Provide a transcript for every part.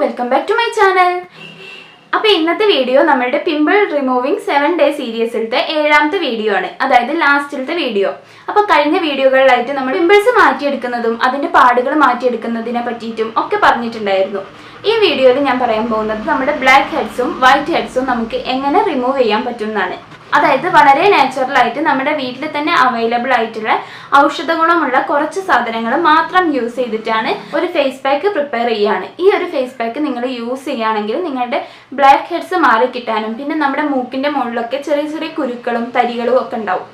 welcome back to my channel. അപ്പോൾ ഇന്നത്തെ video നമ്മുടെ പിമ്പിൾ റിമൂവിംഗ് 7 ഡേ സീരീസിലത്തെ 7ാമത്തെ വീഡിയോ ആണ്. അതായത് ലാസ്റ്റിലത്തെ വീഡിയോ. അപ്പോൾ കഴിഞ്ഞ വീഡിയോകളിലായിട്ട് നമ്മൾ പിമ്പിൾസ് മാറ്റിയെടുക്കുന്നതും അതിന്റെ പാടുകൾ മാറ്റിയെടുക്കുന്നതിനെ പറ്റിയിട്ടും ഒക്കെ പറഞ്ഞിട്ടുണ്ടായിരുന്നു. ഈ വീഡിയോയിൽ ഞാൻ പറയാൻ പോകുന്നത് നമ്മുടെ ബ്ലാക്ക് ഹെഡ്സും വൈറ്റ് ഹെഡ്സും നമുക്ക് എങ്ങനെ റിമൂവ് ചെയ്യാൻ പറ്റുമെന്നാണ്. അതായത് വളരെ നാച്ചുറൽ ആയിട്ട് നമ്മുടെ വീട്ടിൽ തന്നെ അവൈലബിൾ ആയിട്ടുള്ള ഔഷധ ഗുണമുള്ള കുറച്ച് സാധനങ്ങൾ മാത്രം യൂസ് ചെയ്തിട്ടാണ് ഒരു ഫേസ് പാക്ക് പ്രിപ്പയർ ചെയ്യുകയാണ്. ഈ ഒരു ഫേസ് പാക്ക് നിങ്ങൾ യൂസ് ചെയ്യുകയാണെങ്കിൽ നിങ്ങളുടെ ബ്ലാക്ക് ഹെഡ്സ് മാറി കിട്ടാനും പിന്നെ നമ്മുടെ മൂക്കിന്റെ മുകളിലൊക്കെ ചെറിയ ചെറിയ കുരുക്കളും തരികളും ഒക്കെ ഉണ്ടാവും.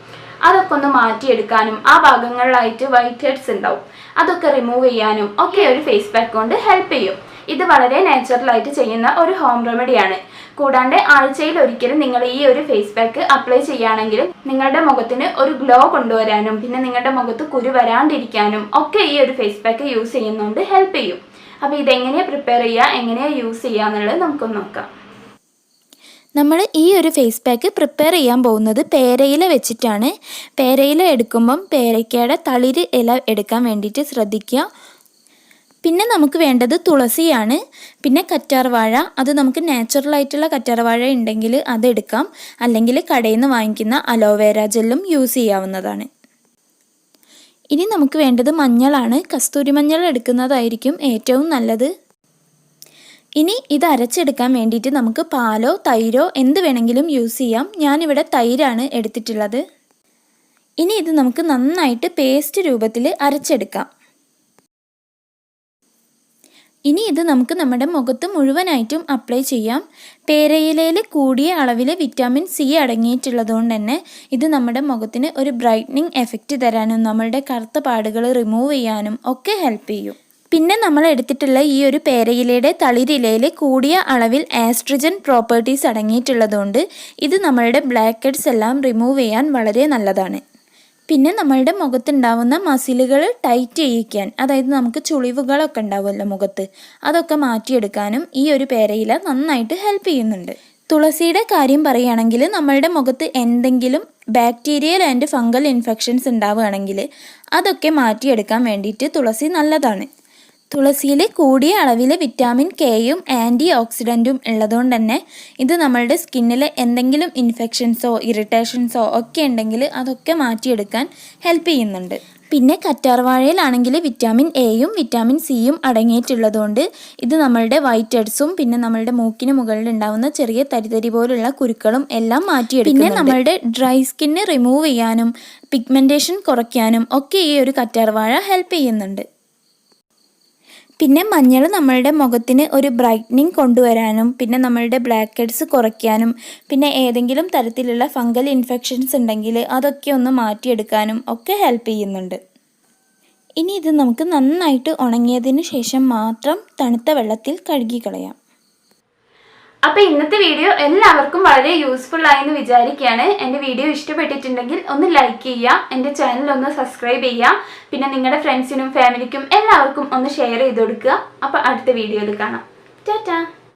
അതൊക്കെ ഒന്ന് മാറ്റിയെടുക്കാനും ആ ഭാഗങ്ങളിലായിട്ട് വൈറ്റ് ഹെഡ്സ് ഉണ്ടാവും അതൊക്കെ റിമൂവ് ചെയ്യാനും ഒക്കെ ഒരു ഫേസ് പാക്ക് കൊണ്ട് ഹെൽപ്പ് ചെയ്യും. ഇത് വളരെ നാച്ചുറൽ ആയിട്ട് ചെയ്യുന്ന ഒരു ഹോം റെമഡിയാണ്. കൂടാണ്ട് ആഴ്ചയിൽ ഒരിക്കലും നിങ്ങൾ ഈ ഒരു ഫേസ് പാക്ക് അപ്ലൈ ചെയ്യുകയാണെങ്കിൽ നിങ്ങളുടെ മുഖത്തിന് ഒരു ഗ്ലോ കൊണ്ടുവരാനും പിന്നെ നിങ്ങളുടെ മുഖത്ത് കുരു വരാണ്ടിരിക്കാനും ഒക്കെ ഈ ഒരു ഫേസ് പാക്ക് യൂസ് ചെയ്യുന്നതുകൊണ്ട് ഹെൽപ്പ് ചെയ്യും. അപ്പോൾ ഇതെങ്ങനെയാണ് പ്രിപ്പയർ ചെയ്യുക, എങ്ങനെയാണ് യൂസ് ചെയ്യുക എന്നുള്ളത് നമുക്കൊന്ന് നോക്കാം. നമ്മൾ ഈ ഒരു ഫേസ് പാക്ക് പ്രിപ്പയർ ചെയ്യാൻ പോകുന്നത് പേരയില വെച്ചിട്ടാണ്. പേരയില എടുക്കുമ്പം പേരയ്ക്കയുടെ തളിര് ഇല എടുക്കാൻ വേണ്ടിയിട്ട് ശ്രദ്ധിക്കുക. പിന്നെ നമുക്ക് വേണ്ടത് തുളസിയാണ്. പിന്നെ കറ്റാർവാഴ, അത് നമുക്ക് നാച്ചുറൽ ആയിട്ടുള്ള കറ്റാർവാഴ ഉണ്ടെങ്കിൽ അതെടുക്കാം, അല്ലെങ്കിൽ കടയിൽ നിന്ന് വാങ്ങിക്കുന്ന അലോവേര ജെല്ലും യൂസ് ചെയ്യാവുന്നതാണ്. ഇനി നമുക്ക് വേണ്ടത് മഞ്ഞളാണ്. കസ്തൂരി മഞ്ഞൾ എടുക്കുന്നതായിരിക്കും ഏറ്റവും നല്ലത്. ഇനി ഇത് അരച്ചെടുക്കാൻ വേണ്ടിയിട്ട് നമുക്ക് പാലോ തൈരോ എന്ത് വേണമെങ്കിലും യൂസ് ചെയ്യാം. ഞാനിവിടെ തൈരാണ് എടുത്തിട്ടുള്ളത്. ഇനി ഇത് നമുക്ക് നന്നായിട്ട് പേസ്റ്റ് രൂപത്തിൽ അരച്ചെടുക്കാം. ഇനി ഇത് നമുക്ക് നമ്മുടെ മുഖത്ത് മുഴുവനായിട്ടും അപ്ലൈ ചെയ്യാം. പേരയിലയിൽ കൂടിയ അളവിൽ വിറ്റാമിൻ സി അടങ്ങിയിട്ടുള്ളതുകൊണ്ട് തന്നെ ഇത് നമ്മുടെ മുഖത്തിന് ഒരു ബ്രൈറ്റനിങ് എഫക്റ്റ് തരാനും നമ്മളുടെ കറുത്ത പാടുകൾ റിമൂവ് ചെയ്യാനും ഒക്കെ ഹെൽപ്പ് ചെയ്യും. പിന്നെ നമ്മൾ എടുത്തിട്ടുള്ള ഈ ഒരു പേരയിലയുടെ തളിരിലയിൽ കൂടിയ അളവിൽ ആസ്ട്രജൻ പ്രോപ്പർട്ടീസ് അടങ്ങിയിട്ടുള്ളതുകൊണ്ട് ഇത് നമ്മളുടെ ബ്ലാക്ക് ഹെഡ്സ് എല്ലാം റിമൂവ് ചെയ്യാൻ വളരെ നല്ലതാണ്. പിന്നെ നമ്മളുടെ മുഖത്തുണ്ടാവുന്ന മസിലുകൾ ടൈറ്റ് ചെയ്യിക്കാൻ, അതായത് നമുക്ക് ചുളിവുകളൊക്കെ ഉണ്ടാവുമല്ലോ മുഖത്ത്, അതൊക്കെ മാറ്റിയെടുക്കാനും ഈ ഒരു പേരയില നന്നായിട്ട് ഹെൽപ്പ് ചെയ്യുന്നുണ്ട്. തുളസിയുടെ കാര്യം പറയുകയാണെങ്കിൽ നമ്മളുടെ മുഖത്ത് എന്തെങ്കിലും ബാക്ടീരിയൽ ആൻഡ് ഫംഗൽ ഇൻഫെക്ഷൻസ് ഉണ്ടാവുകയാണെങ്കിൽ അതൊക്കെ മാറ്റിയെടുക്കാൻ വേണ്ടിയിട്ട് തുളസി നല്ലതാണ്. തുളസിയിൽ കൂടിയ അളവിൽ വിറ്റാമിൻ കെയും ആൻറ്റി ഓക്സിഡൻറ്റും ഉള്ളതുകൊണ്ട് തന്നെ ഇത് നമ്മളുടെ സ്കിന്നിൽ എന്തെങ്കിലും ഇൻഫെക്ഷൻസോ ഇറിറ്റേഷൻസോ ഒക്കെ ഉണ്ടെങ്കിൽ അതൊക്കെ മാറ്റിയെടുക്കാൻ ഹെൽപ്പ് ചെയ്യുന്നുണ്ട്. പിന്നെ കറ്റാർവാഴയിലാണെങ്കിൽ വിറ്റാമിൻ എയും വിറ്റാമിൻ സിയും അടങ്ങിയിട്ടുള്ളതുകൊണ്ട് ഇത് നമ്മളുടെ വൈറ്റ് ഹെഡ്സും പിന്നെ നമ്മളുടെ മൂക്കിന് മുകളിൽ ഉണ്ടാകുന്ന ചെറിയ തരിതരി പോലുള്ള കുരുക്കളും എല്ലാം മാറ്റിയെടുക്കും. പിന്നെ നമ്മളുടെ ഡ്രൈ സ്കിന്ന് റിമൂവ് ചെയ്യാനും പിഗ്മെൻറ്റേഷൻ കുറയ്ക്കാനും ഒക്കെ ഈ ഒരു കറ്റാർവാഴ ഹെൽപ്പ് ചെയ്യുന്നുണ്ട്. പിന്നെ മഞ്ഞൾ നമ്മളുടെ മുഖത്തിന് ഒരു ബ്രൈറ്റനിങ് കൊണ്ടുവരാനും പിന്നെ നമ്മളുടെ ബ്ലാക്ക് ഹെഡ്സ് കുറയ്ക്കാനും പിന്നെ ഏതെങ്കിലും തരത്തിലുള്ള ഫംഗൽ ഇൻഫെക്ഷൻസ് ഉണ്ടെങ്കിൽ അതൊക്കെ ഒന്ന് മാറ്റിയെടുക്കാനും ഒക്കെ ഹെൽപ്പ് ചെയ്യുന്നുണ്ട്. ഇനി ഇത് നമുക്ക് നന്നായിട്ട് ഉണങ്ങിയതിന് ശേഷം മാത്രം തണുത്ത വെള്ളത്തിൽ കഴുകി കളയാം. അപ്പോൾ ഇന്നത്തെ വീഡിയോ എല്ലാവർക്കും വളരെ യൂസ്ഫുൾ ആയെന്ന് വിചാരിക്കുകയാണ്. എൻ്റെ വീഡിയോ ഇഷ്ടപ്പെട്ടിട്ടുണ്ടെങ്കിൽ ഒന്ന് ലൈക്ക് ചെയ്യുക, എൻ്റെ ചാനൽ ഒന്ന് സബ്സ്ക്രൈബ് ചെയ്യുക, പിന്നെ നിങ്ങളുടെ ഫ്രണ്ട്സിനും ഫാമിലിക്കും എല്ലാവർക്കും ഒന്ന് ഷെയർ ചെയ്ത് കൊടുക്കുക. അപ്പോൾ അടുത്ത വീഡിയോയിൽ കാണാം. ടാറ്റാ.